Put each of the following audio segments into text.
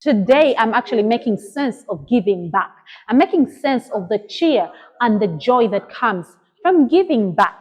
Today, I'm actually making sense of giving back. I'm making sense of the cheer and the joy that comes from giving back.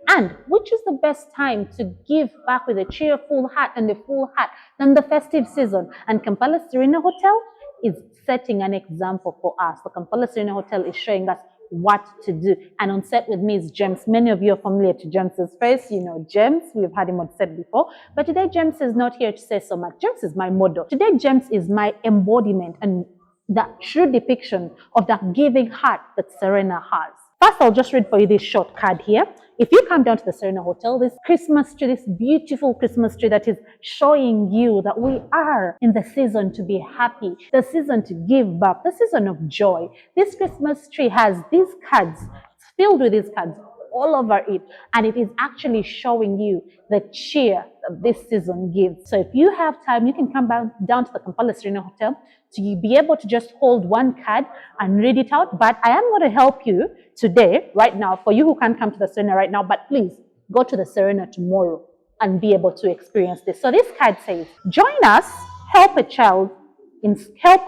And which is the best time to give back with a cheerful heart and a full heart than the festive season? And Kampala Serena Hotel is setting an example for us. The Kampala Serena Hotel is showing us what to do. And on set with me is James. Many of you are familiar to James's face. You know James. We've had him on set before. But today James is not here to say so much. James is my model. Today James is my embodiment and the true depiction of that giving heart that Serena has. First, I'll just read for you this short card here. If you come down to the Serena Hotel, this Christmas tree, this beautiful Christmas tree that is showing you that we are in the season to be happy, the season to give back, the season of joy. This Christmas tree has these cards, it's filled with these cards all over it, and it is actually showing you the cheer that this season gives. So if you have time, you can come down to the Kampala Serena Hotel to be able to just hold one card and read it out. But I am going to help you today, right now, for you who can't come to the Serena right now, but please go to the Serena tomorrow and be able to experience this. So this card says, join us, help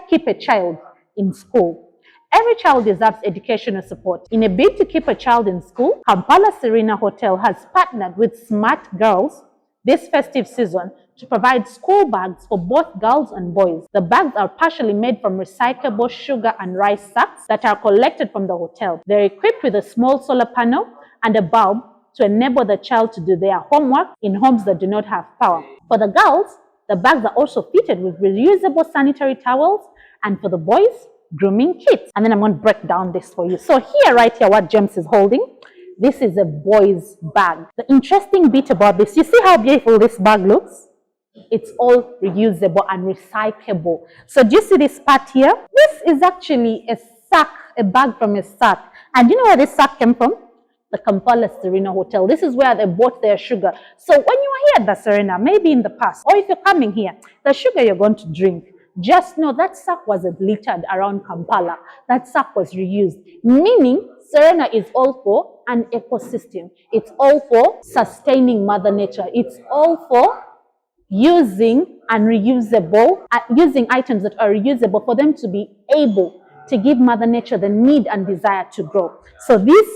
keep a child in school. Every child deserves educational support. In a bid to keep a child in school, Kampala Serena Hotel has partnered with Smart Girls this festive season to provide school bags for both girls and boys. The bags are partially made from recyclable sugar and rice sacks that are collected from the hotel. They're equipped with a small solar panel and a bulb to enable the child to do their homework in homes that do not have power. For the girls, the bags are also fitted with reusable sanitary towels, and for the boys, grooming kits. And then I'm going to break down this for you. So here, right here, what James is holding, this is a boy's bag. The interesting bit about this, you see how beautiful this bag looks? It's all reusable and recyclable. So do you see this part here? This is actually a sack, a bag from a sack. And you know where this sack came from? The Kampala Serena Hotel. This is where they bought their sugar. So when you are here at the Serena, maybe in the past, or if you're coming here, the sugar you're going to drink, just know that sack wasn't littered around Kampala. That sack was reused. Meaning, Serena is all for an ecosystem. It's all for sustaining Mother Nature. It's all for using and reusable, using items that are reusable for them to be able to give Mother Nature the need and desire to grow. So these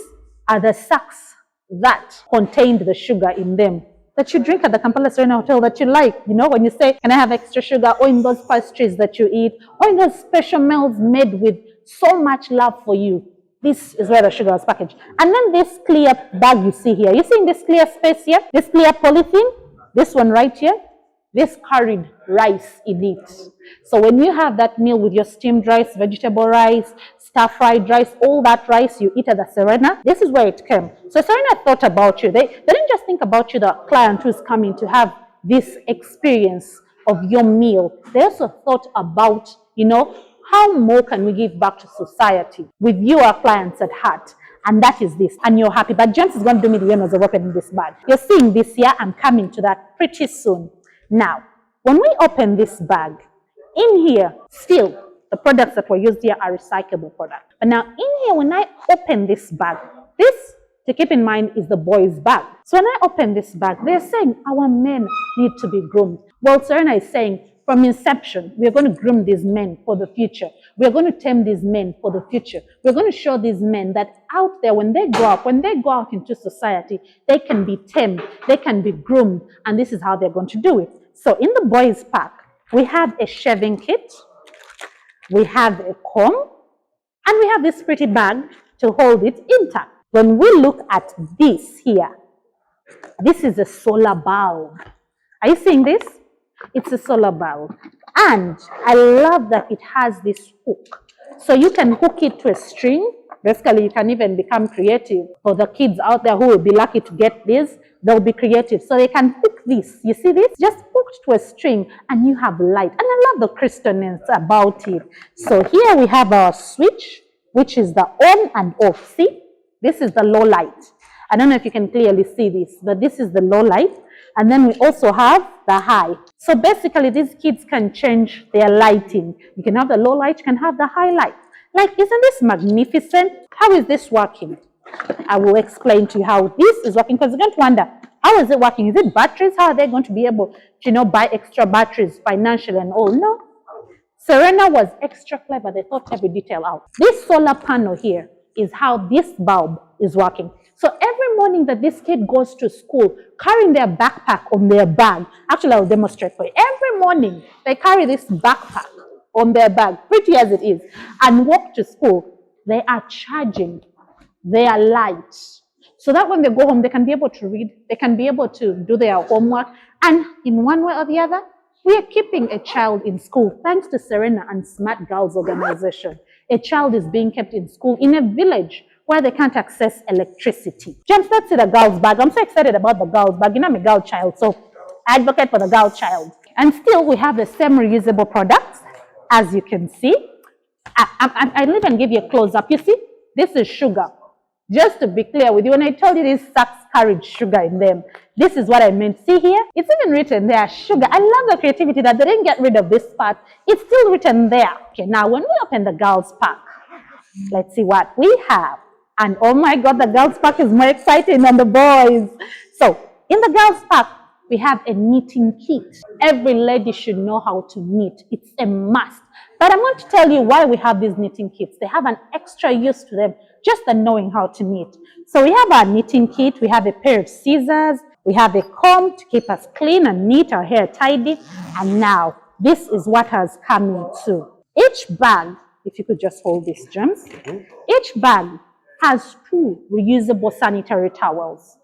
are the sacks that contained the sugar in them that you drink at the Kampala Serena Hotel that you like. You know, when you say, can I have extra sugar? Or in those pastries that you eat, or in those special meals made with so much love for you. This is where the sugar was packaged. And then this clear bag you see here. You see in this clear space here? This clear polythene? This one right here? This carried rice in it. So when you have that meal with your steamed rice, vegetable rice, stir-fried rice, all that rice you eat at the Serena, this is where it came. So Serena thought about you. They didn't just think about you, the client who's coming to have this experience of your meal. They also thought about, you know, how more can we give back to society with you, our clients, at heart. And that is this. And you're happy. But James is going to do me the honors of opening this bag. You're seeing this here. I'm coming to that pretty soon. Now, when we open this bag, in here, still, the products that were used here are recyclable products. But now, in here, when I open this bag, this, to keep in mind, is the boys' bag. So when I open this bag, they're saying our men need to be groomed. Well, Serena is saying, from inception, we are going to groom these men for the future. We are going to tame these men for the future. We're going to show these men that out there, when they grow up, when they go out into society, they can be tamed, they can be groomed, and this is how they're going to do it. So in the boys' pack, we have a shaving kit, we have a comb, and we have this pretty bag to hold it intact. When we look at this here, this is a solar bulb. Are you seeing this? It's a solar bulb. And I love that it has this hook. So you can hook it to a string. Basically, you can even become creative. For the kids out there who will be lucky to get this, they'll be creative. So they can hook this. You see this? Just hooked to a string and you have light. And I love the crystalliness about it. So here we have our switch, which is the on and off. See? This is the low light. I don't know if you can clearly see this, but this is the low light. And then we also have the high. So basically, these kids can change their lighting. You can have the low light, you can have the high light. Like, isn't this magnificent? How is this working? I will explain to you how this is working, because you're going to wonder, how is it working? Is it batteries? How are they going to be able to, buy extra batteries financially and all? No. Serena was extra clever. They thought every detail out. This solar panel here is how this bulb is working. So every morning that this kid goes to school, carrying their backpack on their bag, actually I'll demonstrate for you. Every morning they carry this backpack on their bag, pretty as it is, and walk to school. They are charging their light so that when they go home, they can be able to read, they can be able to do their homework, and in one way or the other, we are keeping a child in school thanks to Serena and Smart Girls organization. A child is being kept in school in a village where they can't access electricity. James, let's see the girl's bag. I'm so excited about the girl's bag. You know, I'm a girl child, so I advocate for the girl child. And still, we have the same reusable products, as you can see. I'll even give you a close-up. You see, this is sugar. Just to be clear with you, when I told you these sacks carried sugar in them, this is what I meant. See here? It's even written there, sugar. I love the creativity that they didn't get rid of this part. It's still written there. Okay, now when we open the girls' pack, let's see what we have. And oh my God, the girls' pack is more exciting than the boys. So in the girls' pack, we have a knitting kit. Every lady should know how to knit. It's a must. But I'm going to tell you why we have these knitting kits. They have an extra use to them, just the knowing how to knit. So we have our knitting kit. We have a pair of scissors. We have a comb to keep us clean and neat, our hair tidy. And now, this is what has come into. Each bag, if you could just hold this, James. Each bag has 2 reusable sanitary towels,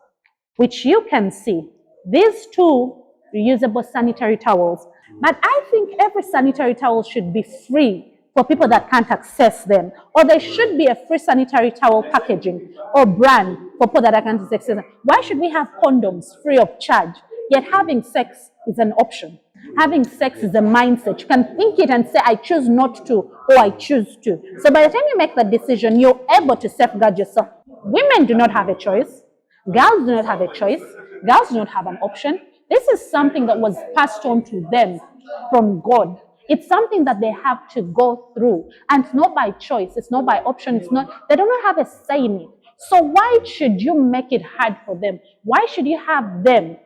which you can see. These 2 reusable sanitary towels. But I think every sanitary towel should be free for people that can't access them. Or there should be a free sanitary towel packaging or brand for people that can't access them. Why should we have condoms free of charge? Yet having sex is an option. Having sex is a mindset. You can think it and say, I choose not to, or I choose to. So by the time you make that decision, you're able to safeguard yourself. Women do not have a choice. Girls do not have a choice. Girls do not have an option. This is something that was passed on to them from God. It's something that they have to go through. And it's not by choice. It's not by option. It's not, they do not have a say in it. So why should you make it hard for them? Why should you have them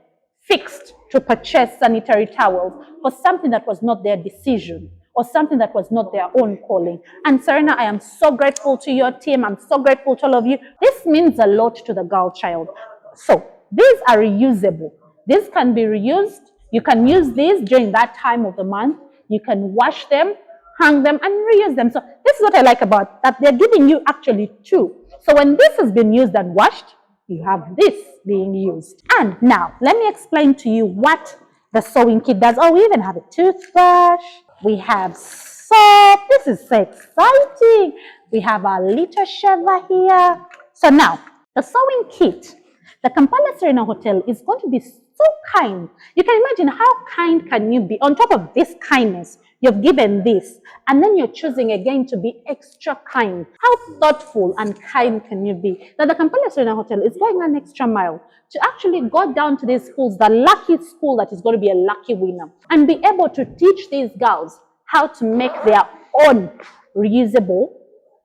fixed to purchase sanitary towels for something that was not their decision or something that was not their own calling? And Serena, I am so grateful to your team. I'm so grateful to all of you. This means a lot to the girl child. So these are reusable. These can be reused. You can use these during that time of the month. You can wash them, hang them, and reuse them. So this is what I like about that. They're giving you actually 2. So when this has been used and washed, you have this being used. And now, let me explain to you what the sewing kit does. Oh, we even have a toothbrush. We have soap. This is so exciting. We have our little shaver here. So now, the sewing kit, the Kampala Serena Hotel is going to be so kind. You can imagine how kind can you be. On top of this kindness, you've given this, and then you're choosing again to be extra kind. How thoughtful and kind can you be? That the Kampala Serena Hotel is going an extra mile to actually go down to these schools, the lucky school that is going to be a lucky winner, and be able to teach these girls how to make their own reusable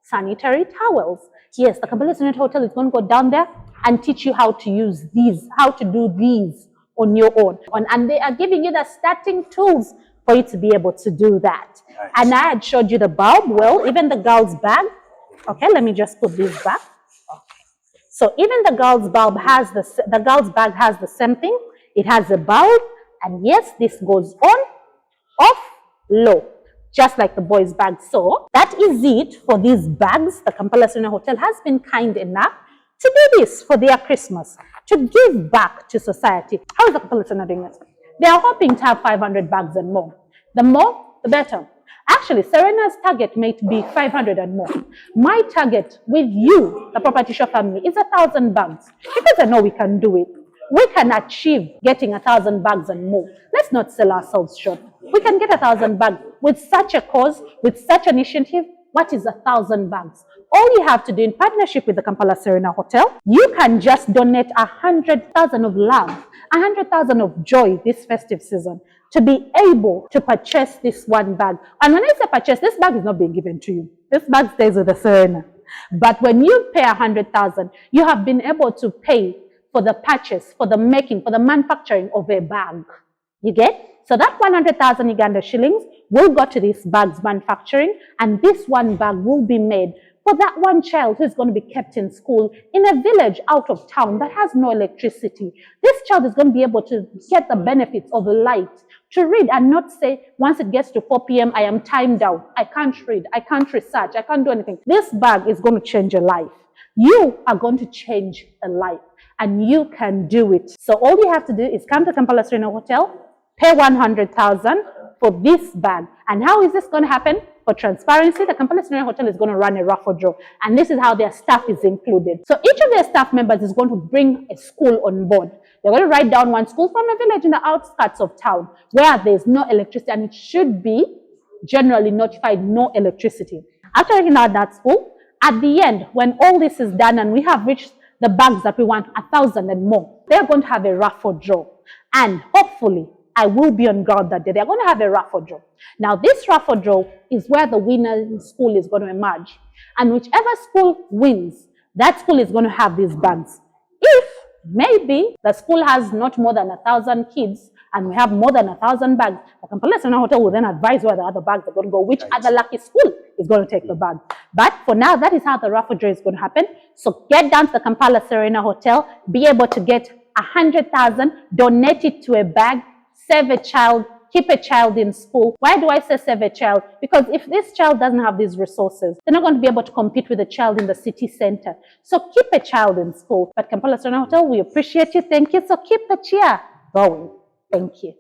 sanitary towels. Yes, the Kampala Serena Hotel is going to go down there and teach you how to use these, how to do these on your own. And they are giving you the starting tools for you to be able to do that. Nice. And I had showed you the bulb. Well, even the girl's bag. Okay, let me just put this back. Okay. So even the girl's bulb has the girl's bag has the same thing. It has a bulb, and yes, this goes on, off, low, just like the boy's bag. So that is it for these bags. The Kampala Serena Hotel has been kind enough to do this for their Christmas, to give back to society. How is the Kampala Serena doing it? They are hoping to have 500 bags and more. The more, the better. Actually, Serena's target may be 500 and more. My target with you, the Property Show family, is 1,000 bags. Because I know we can do it. We can achieve getting 1,000 bags and more. Let's not sell ourselves short. We can get 1,000 bags with such a cause, with such an initiative. What is 1,000 bags? All you have to do in partnership with the Kampala Serena Hotel, you can just donate 100,000 of love, 100,000 of joy this festive season to be able to purchase this one bag. And when I say purchase, this bag is not being given to you. This bag stays with the Serena. But when you pay 100,000, you have been able to pay for the purchase, for the making, for the manufacturing of a bag. You get? So that 100,000 Uganda shillings will go to this bags manufacturing, and this one bag will be made for that one child who is going to be kept in school in a village out of town that has no electricity. This child is going to be able to get the benefits of light, to read and not say, once it gets to 4 p.m., I am timed out. I can't read. I can't research. I can't do anything. This bag is going to change your life. You are going to change a life, and you can do it. So all you have to do is come to Kampala Serena Hotel, pay 100,000 for this bag. And how is this going to happen? For transparency, the Kampala Serena Hotel is going to run a raffle draw, and this is how their staff is included. So each of their staff members is going to bring a school on board. They're going to write down one school from a village in the outskirts of town where there's no electricity, and it should be generally notified no electricity. After writing out that school, at the end, when all this is done and we have reached the bags that we want, 1,000 and more, they're going to have a raffle draw. And hopefully, I will be on ground that day. They're going to have a raffle draw. Now, this raffle draw is where the winner school is going to emerge. And whichever school wins, that school is going to have these bags. If maybe the school has not more than 1,000 kids and we have more than 1,000 bags, the Kampala Serena Hotel will then advise where the other bags are going to go, which other lucky school is going to take the bag. But for now, that is how the raffle draw is going to happen. So get down to the Kampala Serena Hotel, be able to get 100,000, donate it to a bag, save a child, keep a child in school. Why do I say save a child? Because if this child doesn't have these resources, they're not going to be able to compete with a child in the city center. So keep a child in school. But Kampala Serena Hotel, we appreciate you. Thank you. So keep the cheer going. Thank you.